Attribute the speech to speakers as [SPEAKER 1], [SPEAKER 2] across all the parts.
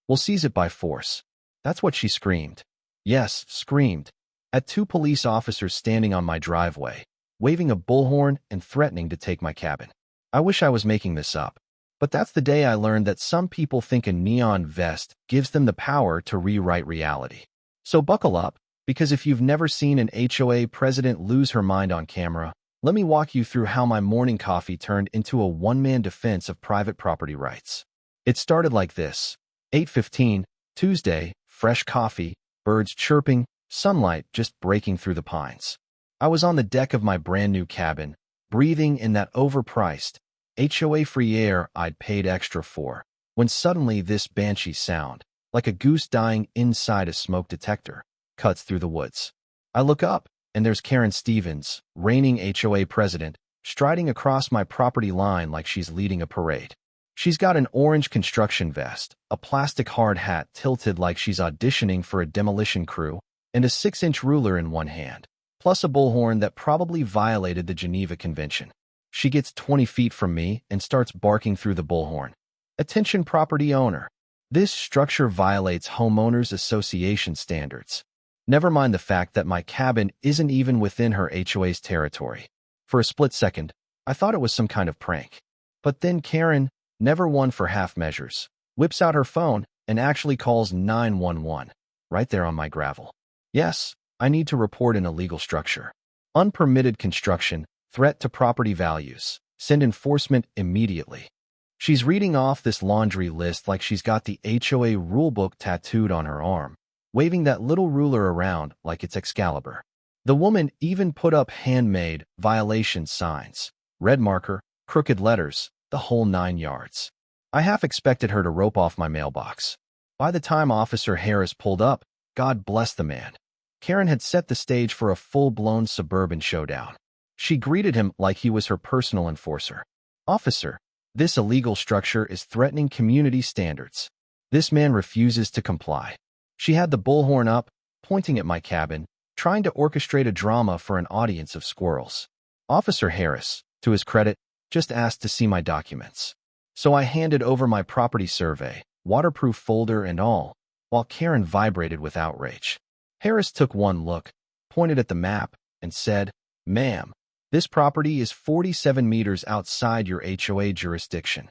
[SPEAKER 1] We'll seize it by force. That's what she screamed. Yes, screamed. At two police officers standing on my driveway, waving a bullhorn and threatening to take my cabin. I wish I was making this up. But that's the day I learned that some people think a neon vest gives them the power to rewrite reality. So buckle up, because if you've never seen an HOA president lose her mind on camera, let me walk you through how my morning coffee turned into a one-man defense of private property rights. It started like this. 8:15, Tuesday, fresh coffee, birds chirping, sunlight just breaking through the pines. I was on the deck of my brand new cabin, breathing in that overpriced, HOA-free air I'd paid extra for, when suddenly this banshee sound, like a goose dying inside a smoke detector, cuts through the woods. I look up, and there's Karen Stevens, reigning HOA president, striding across my property line like she's leading a parade. She's got an orange construction vest, a plastic hard hat tilted like she's auditioning for a demolition crew, and a 6-inch ruler in one hand, plus a bullhorn that probably violated the Geneva Convention. She gets 20 feet from me and starts barking through the bullhorn. Attention property owner. This structure violates homeowners association standards. Never mind the fact that my cabin isn't even within her HOA's territory. For a split second, I thought it was some kind of prank. But then Karen, never one for half measures, whips out her phone and actually calls 911, right there on my gravel. Yes, I need to report an illegal structure. Unpermitted construction, threat to property values. Send enforcement immediately. She's reading off this laundry list like she's got the HOA rulebook tattooed on her arm, waving that little ruler around like it's Excalibur. The woman even put up handmade violation signs, red marker, crooked letters, the whole 9 yards. I half expected her to rope off my mailbox. By the time Officer Harris pulled up, God bless the man, Karen had set the stage for a full-blown suburban showdown. She greeted him like he was her personal enforcer. Officer, this illegal structure is threatening community standards. This man refuses to comply. She had the bullhorn up, pointing at my cabin, trying to orchestrate a drama for an audience of squirrels. Officer Harris, to his credit, just asked to see my documents. So I handed over my property survey, waterproof folder and all, while Karen vibrated with outrage. Harris took one look, pointed at the map, and said, "Ma'am, this property is 47 meters outside your HOA jurisdiction.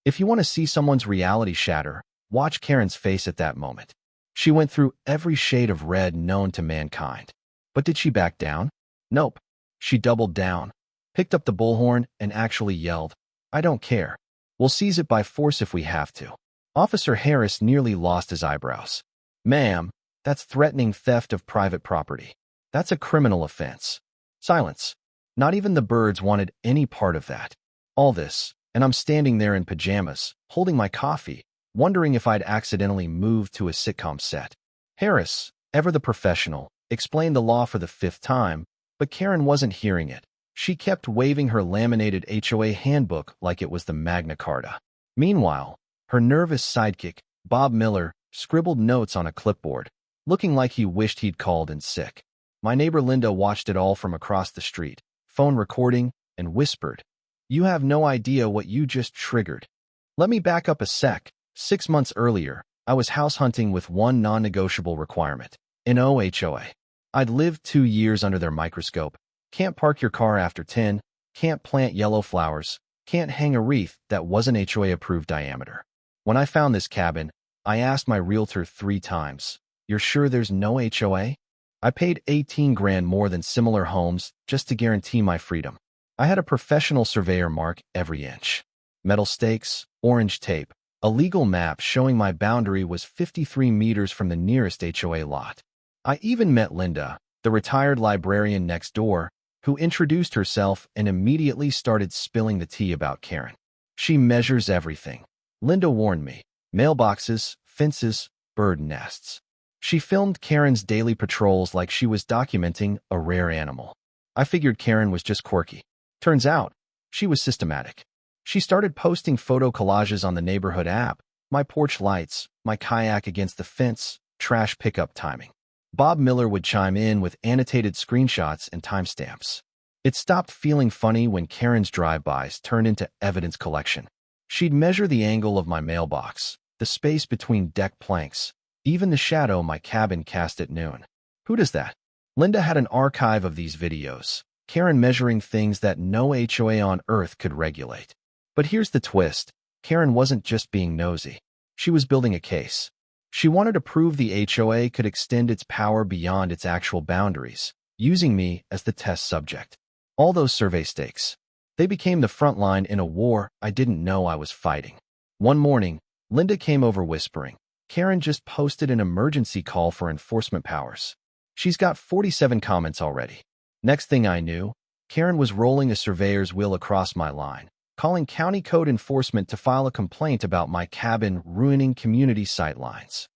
[SPEAKER 1] If you want to see someone's reality shatter, watch Karen's face at that moment. She went through every shade of red known to mankind. But did she back down? Nope. She doubled down, picked up the bullhorn, and actually yelled, 'I don't care. We'll seize it by force if we have to.' Officer Harris nearly lost his eyebrows. 'Ma'am, that's threatening theft of private property. That's a criminal offense.' Silence. Not even the birds wanted any part of that. All this, and I'm standing there in pajamas, holding my coffee, wondering if I'd accidentally moved to a sitcom set. Harris, ever the professional, explained the law for the 5th time, but Karen wasn't hearing it. She kept waving her laminated HOA handbook like it was the Magna Carta. Meanwhile, her nervous sidekick, Bob Miller, scribbled notes on a clipboard, looking like he wished he'd called in sick. My neighbor Linda watched it all from across the street, phone recording, and whispered, "You have no idea what you just triggered." Let me back up a sec. 6 months earlier, I was house hunting with one non-negotiable requirement, an OHOA. I'd lived 2 years under their microscope. Can't park your car after 10, can't plant yellow flowers, can't hang a wreath that wasn't HOA-approved diameter. When I found this cabin, I asked my realtor 3 times, "You're sure there's no HOA?" I paid 18 grand more than similar homes just to guarantee my freedom. I had a professional surveyor mark every inch. Metal stakes, orange tape, a legal map showing my boundary was 53 meters from the nearest HOA lot. I even met Linda, the retired librarian next door, who introduced herself and immediately started spilling the tea about Karen. She measures everything. Linda warned me. Mailboxes, fences, bird nests. She filmed Karen's daily patrols like she was documenting a rare animal. I figured Karen was just quirky. Turns out, she was systematic. She started posting photo collages on the neighborhood app, my porch lights, my kayak against the fence, trash pickup timing. Bob Miller would chime in with annotated screenshots and timestamps. It stopped feeling funny when Karen's drive-bys turned into evidence collection. She'd measure the angle of my mailbox, the space between deck planks, even the shadow my cabin cast at noon. Who does that? Linda had an archive of these videos, Karen measuring things that no HOA on earth could regulate. But here's the twist. Karen wasn't just being nosy. She was building a case. She wanted to prove the HOA could extend its power beyond its actual boundaries, using me as the test subject. All those survey stakes. They became the front line in a war I didn't know I was fighting. One morning, Linda came over whispering, "Karen just posted an emergency call for enforcement powers. She's got 47 comments already." Next thing I knew, Karen was rolling a surveyor's wheel across my line, calling county code enforcement to file a complaint about my cabin ruining community sightlines.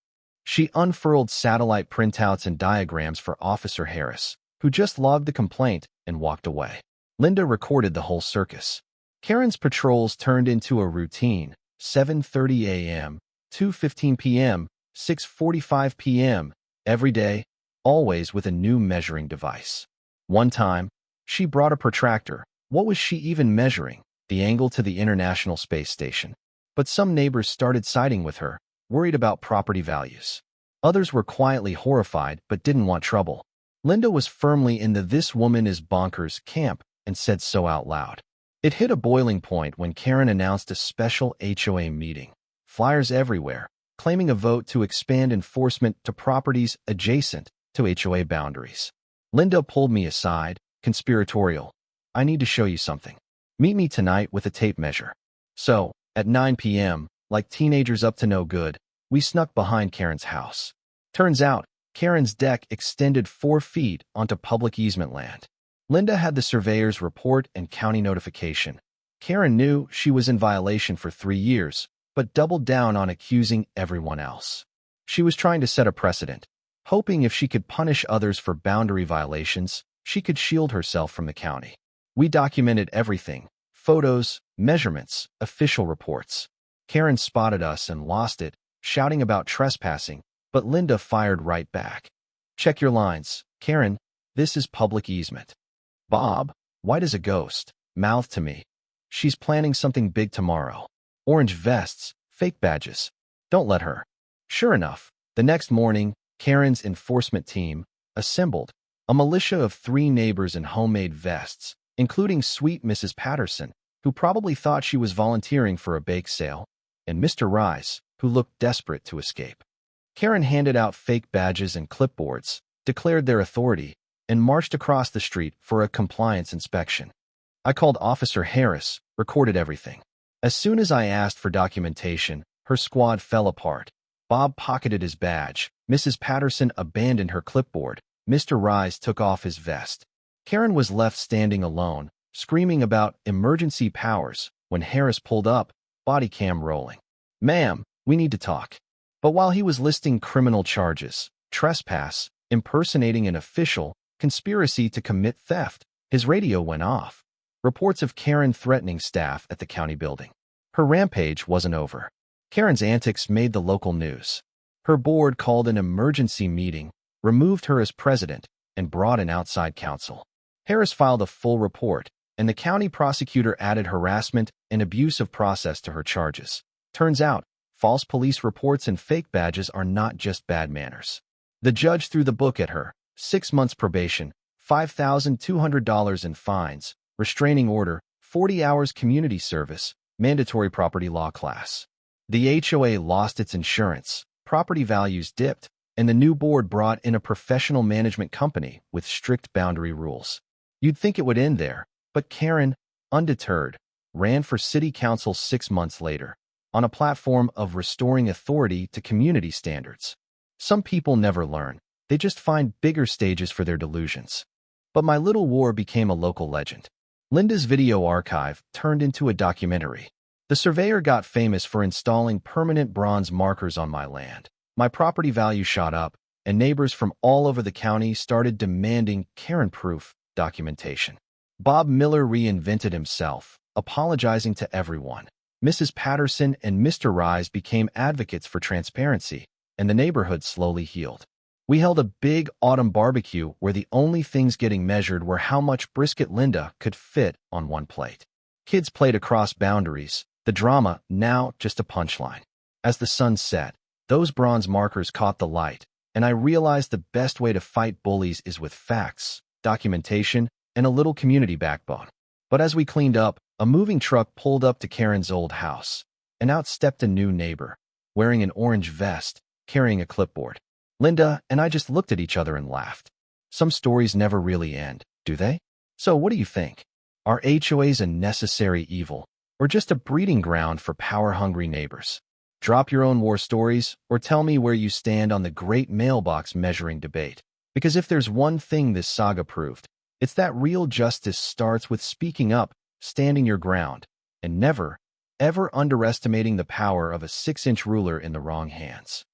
[SPEAKER 1] She unfurled satellite printouts and diagrams for Officer Harris, who just logged the complaint and walked away. Linda recorded the whole circus. Karen's patrols turned into a routine: 7:30 a.m., 2:15 p.m., 6:45 p.m., every day, always with a new measuring device. One time, she brought a protractor. What was she even measuring? The angle to the International Space Station. But some neighbors started siding with her, worried about property values. Others were quietly horrified but didn't want trouble. Linda was firmly in the "this woman is bonkers" camp and said so out loud. It hit a boiling point when Karen announced a special HOA meeting. Flyers everywhere, claiming a vote to expand enforcement to properties adjacent to HOA boundaries. Linda pulled me aside, conspiratorial. "I need to show you something. Meet me tonight with a tape measure." So, at 9 p.m., like teenagers up to no good, we snuck behind Karen's house. Turns out, Karen's deck extended 4 feet onto public easement land. Linda had the surveyor's report and county notification. Karen knew she was in violation for 3 years, but doubled down on accusing everyone else. She was trying to set a precedent, hoping if she could punish others for boundary violations, she could shield herself from the county. We documented everything: photos, measurements, official reports. Karen spotted us and lost it, shouting about trespassing, but Linda fired right back. "Check your lines, Karen. This is public easement." "Bob, white as a ghost," mouthed to me. "She's planning something big tomorrow. Orange vests, fake badges. Don't let her." Sure enough, the next morning, Karen's enforcement team assembled, a militia of 3 neighbors in homemade vests, including sweet Mrs. Patterson, who probably thought she was volunteering for a bake sale, and Mr. Rise, who looked desperate to escape. Karen handed out fake badges and clipboards, declared their authority, and marched across the street for a compliance inspection. I called Officer Harris, recorded everything. As soon as I asked for documentation, her squad fell apart. Bob pocketed his badge, Mrs. Patterson abandoned her clipboard, Mr. Rise took off his vest. Karen was left standing alone, screaming about emergency powers, when Harris pulled up, body cam rolling. "Ma'am, we need to talk." But while he was listing criminal charges, trespass, impersonating an official, conspiracy to commit theft, his radio went off. Reports of Karen threatening staff at the county building. Her rampage wasn't over. Karen's antics made the local news. Her board called an emergency meeting, removed her as president, and brought in outside counsel. Harris filed a full report, and the county prosecutor added harassment and abuse of process to her charges. Turns out, false police reports and fake badges are not just bad manners. The judge threw the book at her: 6 months probation, $5,200 in fines, restraining order, 40 hours community service, mandatory property law class. The HOA lost its insurance, property values dipped, and the new board brought in a professional management company with strict boundary rules. You'd think it would end there, but Karen, undeterred, ran for city council 6 months later, on a platform of restoring authority to community standards. Some people never learn. They just find bigger stages for their delusions. But my little war became a local legend. Linda's video archive turned into a documentary. The surveyor got famous for installing permanent bronze markers on my land. My property value shot up, and neighbors from all over the county started demanding Karen-proof documentation. Bob Miller reinvented himself, apologizing to everyone. Mrs. Patterson and Mr. Rise became advocates for transparency, and the neighborhood slowly healed. We held a big autumn barbecue where the only things getting measured were how much brisket Linda could fit on one plate. Kids played across boundaries, the drama now just a punchline. As the sun set, those bronze markers caught the light, and I realized the best way to fight bullies is with facts, documentation, and a little community backbone. But as we cleaned up, a moving truck pulled up to Karen's old house, and out stepped a new neighbor, wearing an orange vest, carrying a clipboard. Linda and I just looked at each other and laughed. Some stories never really end, do they? So what do you think? Are HOAs a necessary evil, or just a breeding ground for power-hungry neighbors? Drop your own war stories, or tell me where you stand on the great mailbox measuring debate. Because if there's one thing this saga proved, it's that real justice starts with speaking up, standing your ground, and never, ever underestimating the power of a 6-inch ruler in the wrong hands.